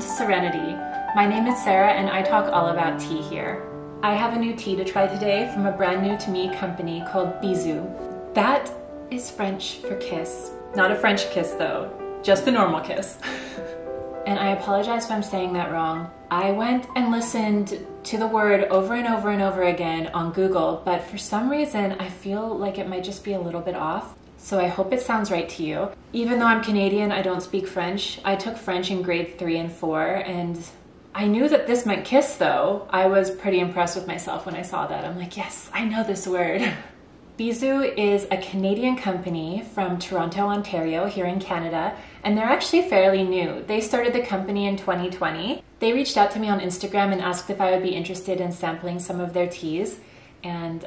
to Serenity. My name is Sarah and I talk all about tea here. I have a new tea to try today from a brand new to me company called Bisou. That is French for kiss. Not a French kiss though, just a normal kiss. And I apologize if I'm saying that wrong. I went and listened to the word over and over and over again on Google, but for some reason I feel like it might just be a little bit off. So I hope it sounds right to you. Even though I'm Canadian, I don't speak French. I took French in grade 3 and 4, and I knew that this meant kiss though. I was pretty impressed with myself when I saw that. I'm like, yes, I know this word. Bisou is a Canadian company from Toronto, Ontario, here in Canada, and they're actually fairly new. They started the company in 2020. They reached out to me on Instagram and asked if I would be interested in sampling some of their teas, and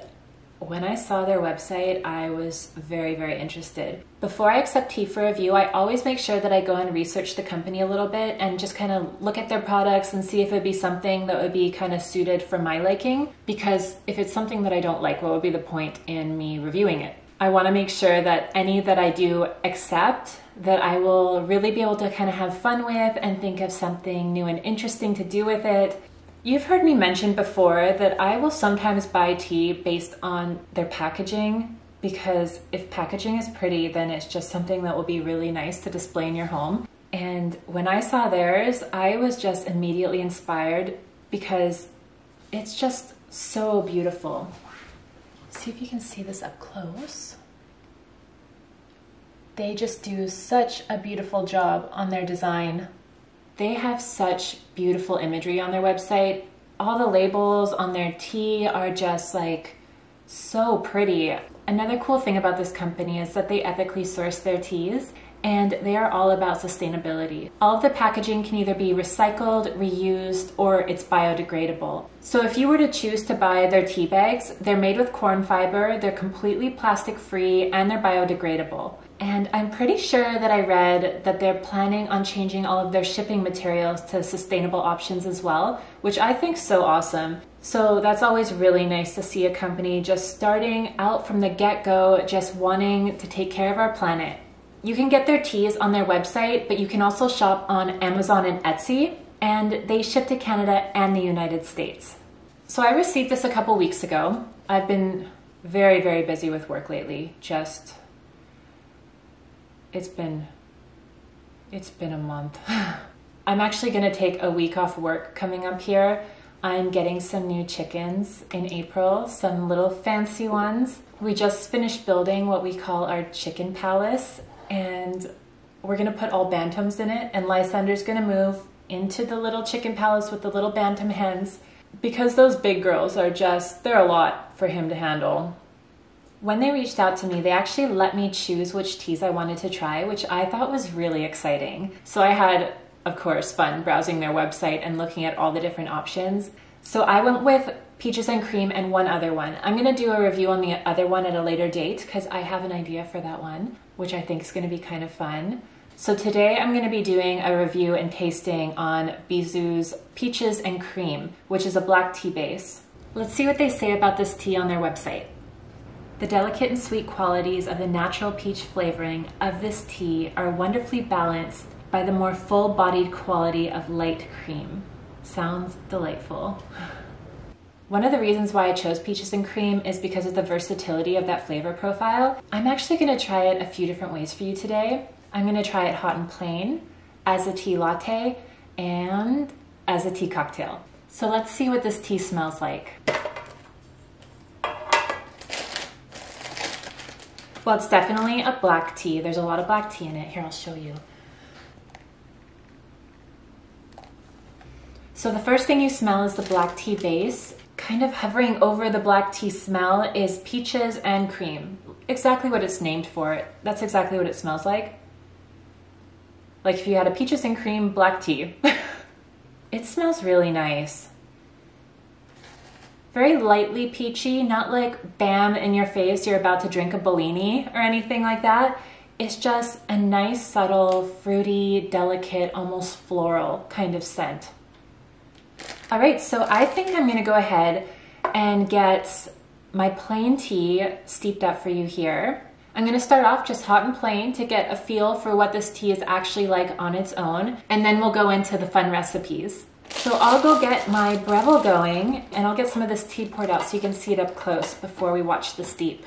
when I saw their website, I was very, very interested. Before I accept tea for review, I always make sure that I go and research the company a little bit and just kind of look at their products and see if it'd be something that would be kind of suited for my liking. Because if it's something that I don't like, what would be the point in me reviewing it? I want to make sure that any that I do accept, that I will really be able to kind of have fun with and think of something new and interesting to do with it. You've heard me mention before that I will sometimes buy tea based on their packaging, because if packaging is pretty, then it's just something that will be really nice to display in your home. And when I saw theirs, I was just immediately inspired because it's just so beautiful. See if you can see this up close. They just do such a beautiful job on their design. They have such beautiful imagery on their website. All the labels on their tea are just like so pretty. Another cool thing about this company is that they ethically source their teas, and they are all about sustainability. All of the packaging can either be recycled, reused, or it's biodegradable. So if you were to choose to buy their tea bags, they're made with corn fiber, they're completely plastic free, and they're biodegradable. And I'm pretty sure that I read that they're planning on changing all of their shipping materials to sustainable options as well, which I think is so awesome. So that's always really nice to see a company just starting out from the get-go, just wanting to take care of our planet. You can get their teas on their website, but you can also shop on Amazon and Etsy, and they ship to Canada and the United States. So I received this a couple weeks ago. I've been very, very busy with work lately. It's been a month. I'm actually gonna take a week off work coming up here. I'm getting some new chickens in April, some little fancy ones. We just finished building what we call our chicken palace, and we're gonna put all bantams in it, and Lysander's gonna move into the little chicken palace with the little bantam hens, because those big girls are they're a lot for him to handle. When they reached out to me, they actually let me choose which teas I wanted to try, which I thought was really exciting. So I had, of course, fun browsing their website and looking at all the different options. So I went with peaches and cream and one other one. I'm gonna do a review on the other one at a later date because I have an idea for that one, which I think is gonna be kind of fun. So today I'm gonna be doing a review and tasting on Bisou's Peaches and Cream, which is a black tea base. Let's see what they say about this tea on their website. The delicate and sweet qualities of the natural peach flavoring of this tea are wonderfully balanced by the more full-bodied quality of light cream. Sounds delightful. One of the reasons why I chose peaches and cream is because of the versatility of that flavor profile. I'm actually gonna try it a few different ways for you today. I'm gonna try it hot and plain, as a tea latte, and as a tea cocktail. So let's see what this tea smells like. Well, it's definitely a black tea. There's a lot of black tea in it. Here, I'll show you. So the first thing you smell is the black tea base. Kind of hovering over the black tea smell is peaches and cream. Exactly what it's named for. That's exactly what it smells like. Like if you had a peaches and cream black tea. It smells really nice. Very lightly peachy, not like bam in your face, you're about to drink a Bellini or anything like that. It's just a nice, subtle, fruity, delicate, almost floral kind of scent. All right, so I think I'm gonna go ahead and get my plain tea steeped up for you here. I'm gonna start off just hot and plain to get a feel for what this tea is actually like on its own, and then we'll go into the fun recipes. So I'll go get my Breville going, and I'll get some of this tea poured out so you can see it up close before we watch the steep.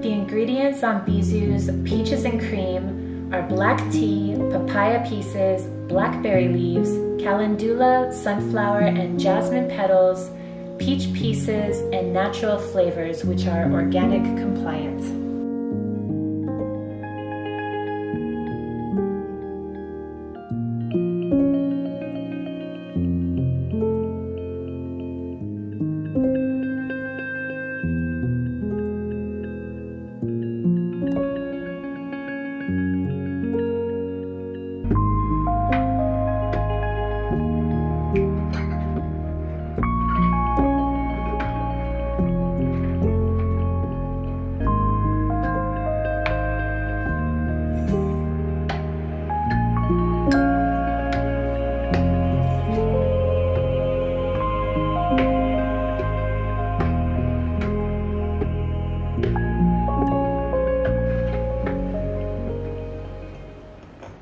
The ingredients on Bisou's Peaches and Cream are black tea, papaya pieces, blackberry leaves, calendula, sunflower, and jasmine petals, peach pieces, and natural flavors, which are organic compliant.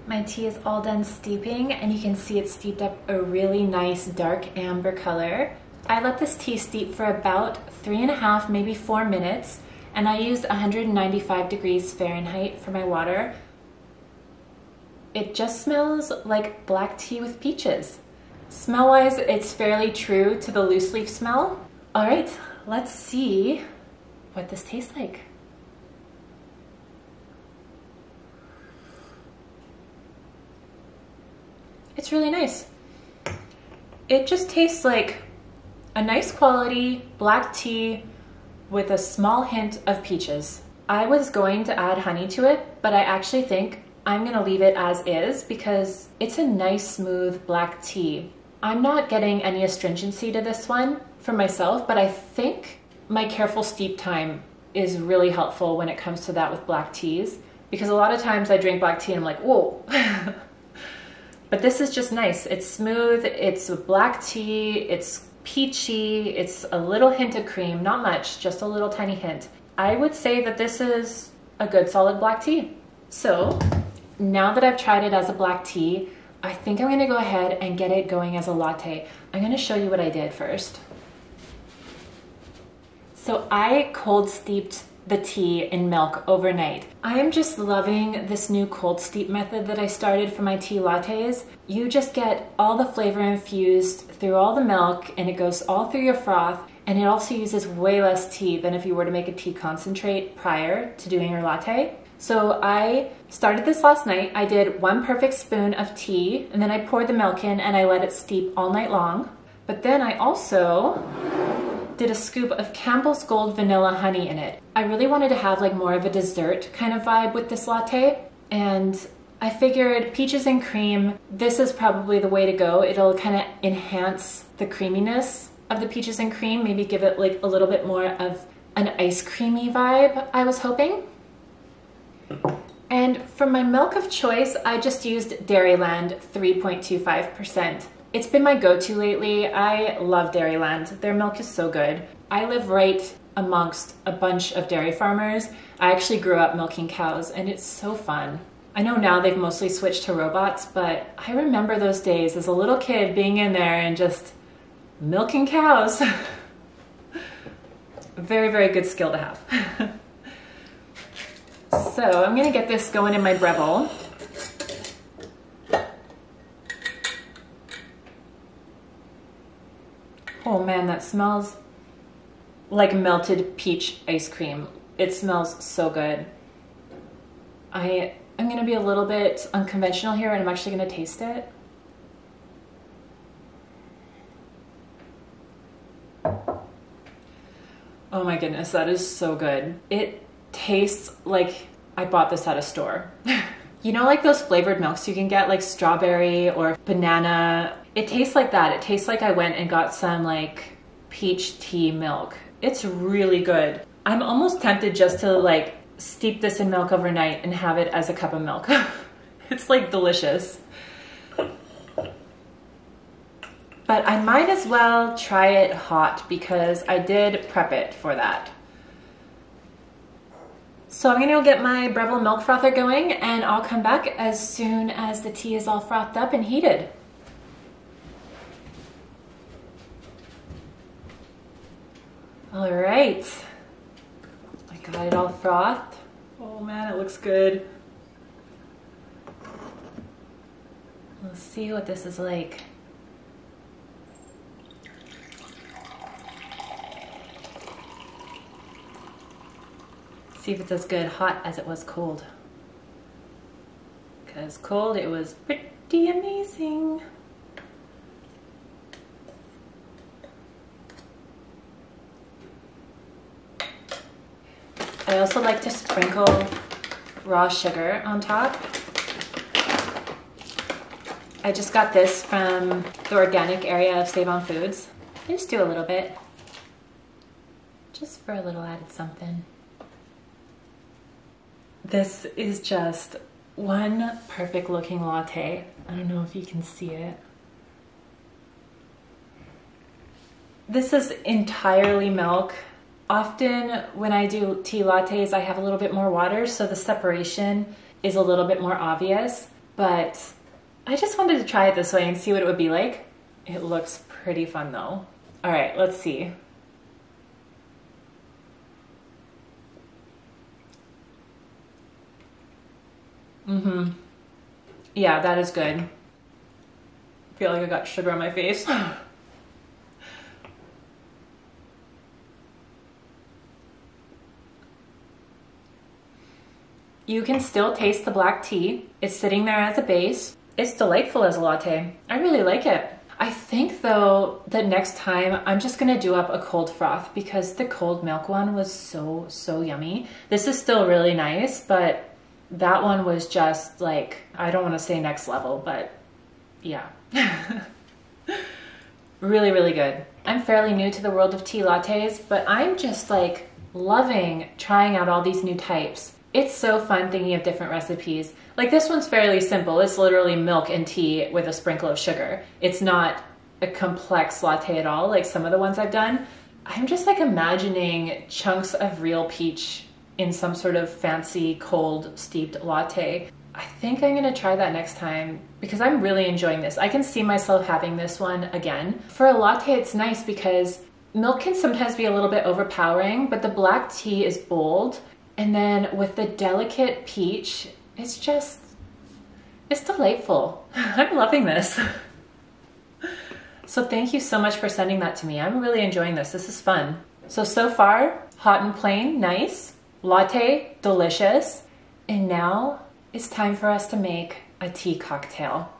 My tea is all done steeping, and you can see it steeped up a really nice dark amber color. I let this tea steep for about 3.5, maybe 4 minutes, and I used 195 degrees Fahrenheit for my water. It just smells like black tea with peaches. Smell-wise, it's fairly true to the loose leaf smell. All right, let's see what this tastes like. It's really nice. It just tastes like a nice quality black tea with a small hint of peaches. I was going to add honey to it, but I actually think I'm gonna leave it as is because it's a nice smooth black tea. I'm not getting any astringency to this one for myself, but I think my careful steep time is really helpful when it comes to that with black teas, because a lot of times I drink black tea and I'm like, whoa. But this is just nice. It's smooth, it's black tea, it's peachy, it's a little hint of cream, not much, just a little tiny hint. I would say that this is a good solid black tea. So now that I've tried it as a black tea, I think I'm gonna go ahead and get it going as a latte. I'm gonna show you what I did first. So I cold steeped the tea in milk overnight. I am just loving this new cold steep method that I started for my tea lattes. You just get all the flavor infused through all the milk, and it goes all through your froth, and it also uses way less tea than if you were to make a tea concentrate prior to doing your latte. So I started this last night. I did 1 perfect spoon of tea, and then I poured the milk in and I let it steep all night long. But then I also did a scoop of Campbell's Gold vanilla honey in it. I really wanted to have like more of a dessert kind of vibe with this latte, and I figured peaches and cream, this is probably the way to go. It'll kind of enhance the creaminess of the peaches and cream, maybe give it like a little bit more of an ice creamy vibe, I was hoping. And for my milk of choice, I just used Dairyland 3.25%. It's been my go-to lately. I love Dairyland. Their milk is so good. I live right amongst a bunch of dairy farmers. I actually grew up milking cows, and it's so fun. I know now they've mostly switched to robots, but I remember those days as a little kid being in there and just milking cows. Very, very good skill to have. So I'm gonna get this going in my Breville. Oh man, that smells like melted peach ice cream. It smells so good. I'm gonna be a little bit unconventional here, and I'm actually gonna taste it. Oh my goodness, that is so good. It tastes like I bought this at a store. You know, like those flavored milks you can get, like strawberry or banana. It tastes like that. It tastes like I went and got some like peach tea milk. It's really good. I'm almost tempted just to like steep this in milk overnight and have it as a cup of milk. It's like delicious. but I might as well try it hot because I did prep it for that. So I'm gonna go get my Breville milk frother going, and I'll come back as soon as the tea is all frothed up and heated. All right, I got it all frothed. Oh man, it looks good. Let's see what this is like. See if it's as good hot as it was cold. Because cold, it was pretty amazing. I also like to sprinkle raw sugar on top. I just got this from the organic area of Save On Foods. I just do a little bit, just for a little added something. This is just one perfect looking latte. I don't know if you can see it. This is entirely milk. Often when I do tea lattes, I have a little bit more water, so the separation is a little bit more obvious, but I just wanted to try it this way and see what it would be like. It looks pretty fun though. All right, let's see. Yeah, that is good. I feel like I got sugar on my face. You can still taste the black tea. It's sitting there as a base. It's delightful as a latte. I really like it. I think though that next time I'm just gonna do up a cold froth because the cold milk one was so yummy. This is still really nice, but that one was just like, I don't want to say next level, but yeah. Really good. I'm fairly new to the world of tea lattes, but I'm just like loving trying out all these new types. It's so fun thinking of different recipes. Like this one's fairly simple. It's literally milk and tea with a sprinkle of sugar. It's not a complex latte at all like some of the ones I've done. I'm just like imagining chunks of real peach in some sort of fancy cold steeped latte. I think I'm gonna try that next time because I'm really enjoying this. I can see myself having this one again. For a latte, it's nice because milk can sometimes be a little bit overpowering, but the black tea is bold. And then with the delicate peach, it's delightful. I'm loving this. So thank you so much for sending that to me. I'm really enjoying this. This is fun. So far, hot and plain, nice. Latte, delicious. And now it's time for us to make a tea cocktail.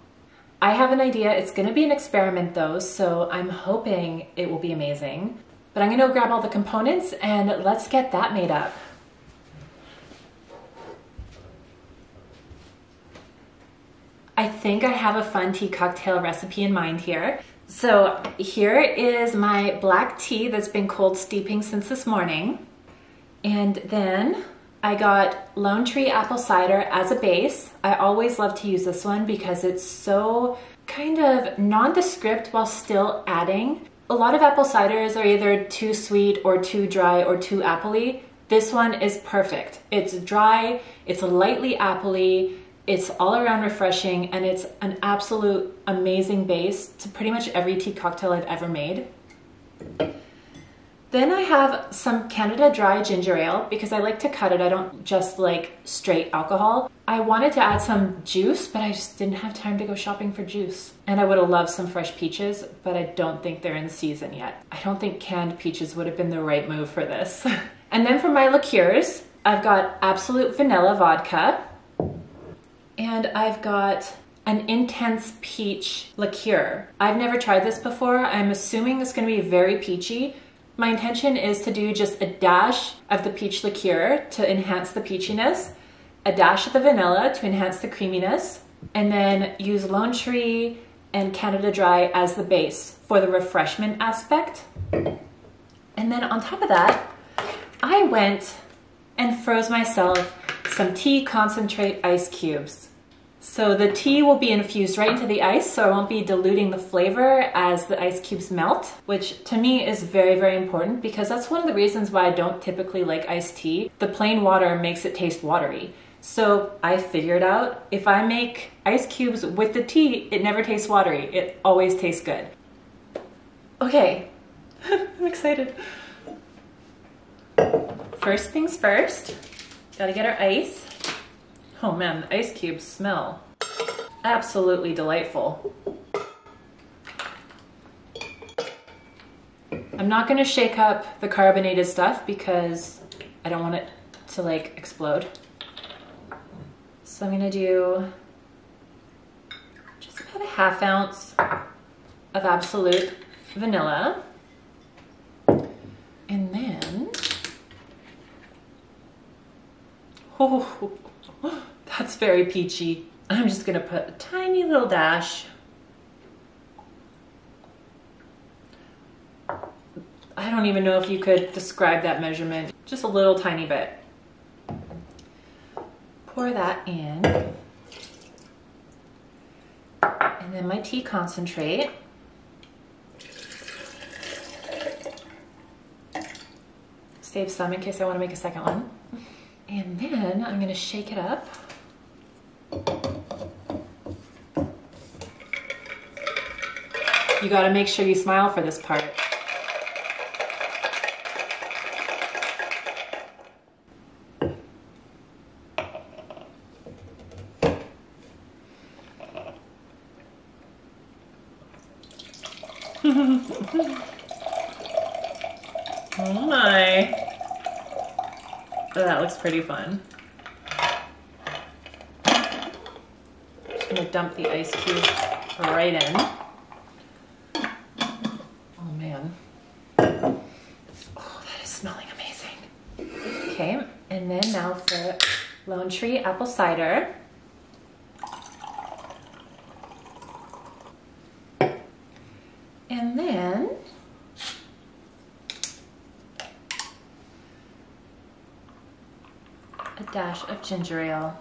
I have an idea. It's gonna be an experiment though, so I'm hoping it will be amazing. But I'm gonna go grab all the components and let's get that made up. I think I have a fun tea cocktail recipe in mind here. So here is my black tea that's been cold steeping since this morning. And then I got Lone Tree apple cider as a base. I always love to use this one because it's so kind of nondescript while still adding. A lot of apple ciders are either too sweet or too dry or too appley. This one is perfect. It's dry, it's lightly appley, it's all around refreshing, and it's an absolute amazing base to pretty much every tea cocktail I've ever made. Then I have some Canada Dry ginger ale because I like to cut it. I don't just like straight alcohol. I wanted to add some juice, but I just didn't have time to go shopping for juice. And I would have loved some fresh peaches, but I don't think they're in season yet. I don't think canned peaches would have been the right move for this. And then for my liqueurs, I've got Absolute Vanilla Vodka, and I've got an Intense Peach liqueur. I've never tried this before. I'm assuming it's gonna be very peachy. My intention is to do just a dash of the peach liqueur to enhance the peachiness, a dash of the vanilla to enhance the creaminess, and then use Lone Tree and Canada Dry as the base for the refreshment aspect. And then on top of that, I went and froze myself some tea concentrate ice cubes. So the tea will be infused right into the ice, so I won't be diluting the flavor as the ice cubes melt, which to me is very, very important because that's one of the reasons why I don't typically like iced tea. The plain water makes it taste watery. So I figured out if I make ice cubes with the tea, it never tastes watery. It always tastes good. Okay, I'm excited. First things first, gotta get our ice. Oh man, the ice cubes smell absolutely delightful. I'm not gonna shake up the carbonated stuff because I don't want it to like explode. So I'm gonna do just about a ½ ounce of absolute vanilla. And then, oh, that's very peachy. I'm just gonna put a tiny little dash. I don't even know if you could describe that measurement. Just a little tiny bit. Pour that in. And then my tea concentrate. Save some in case I want to make a second one. And then I'm gonna shake it up. You gotta make sure you smile for this part. Oh my. Oh, that looks pretty fun. Just gonna dump the ice cube right in. Oh man. Oh, that is smelling amazing. Okay, and then now for Lone Tree apple cider. And then a dash of ginger ale.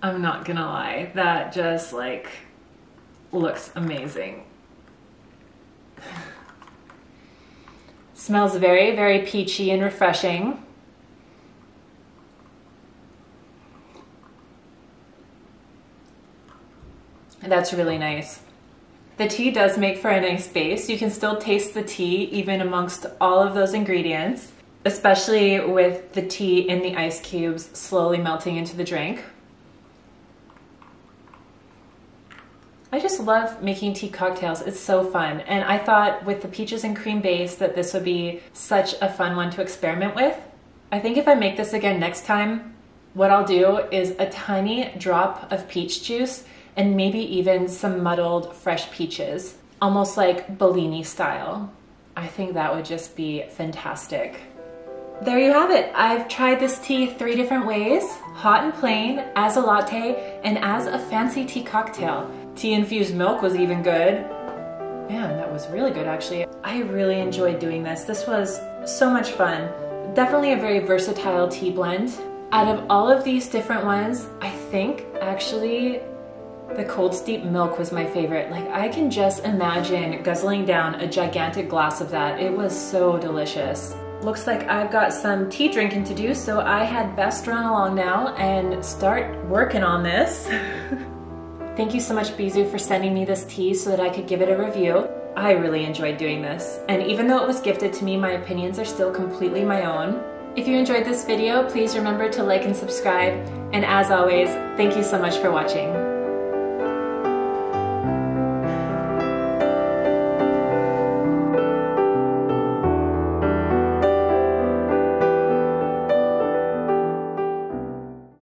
I'm not gonna lie, that just like looks amazing. Smells very, very peachy and refreshing. That's really nice. The tea does make for a nice base. You can still taste the tea even amongst all of those ingredients, especially with the tea in the ice cubes slowly melting into the drink. I just love making tea cocktails. It's so fun. And I thought with the peaches and cream base that this would be such a fun one to experiment with. I think if I make this again next time, what I'll do is a tiny drop of peach juice and maybe even some muddled fresh peaches, almost like Bellini style. I think that would just be fantastic. There you have it. I've tried this tea 3 different ways: hot and plain, as a latte, and as a fancy tea cocktail. Tea infused milk was even good. Man, that was really good actually. I really enjoyed doing this. This was so much fun. Definitely a very versatile tea blend. Out of all of these different ones, I think actually the cold steep milk was my favorite. Like, I can just imagine guzzling down a gigantic glass of that. It was so delicious. Looks like I've got some tea drinking to do, so I had best run along now and start working on this. Thank you so much, Bisou, for sending me this tea so that I could give it a review. I really enjoyed doing this. And even though it was gifted to me, my opinions are still completely my own. If you enjoyed this video, please remember to like and subscribe. And as always, thank you so much for watching.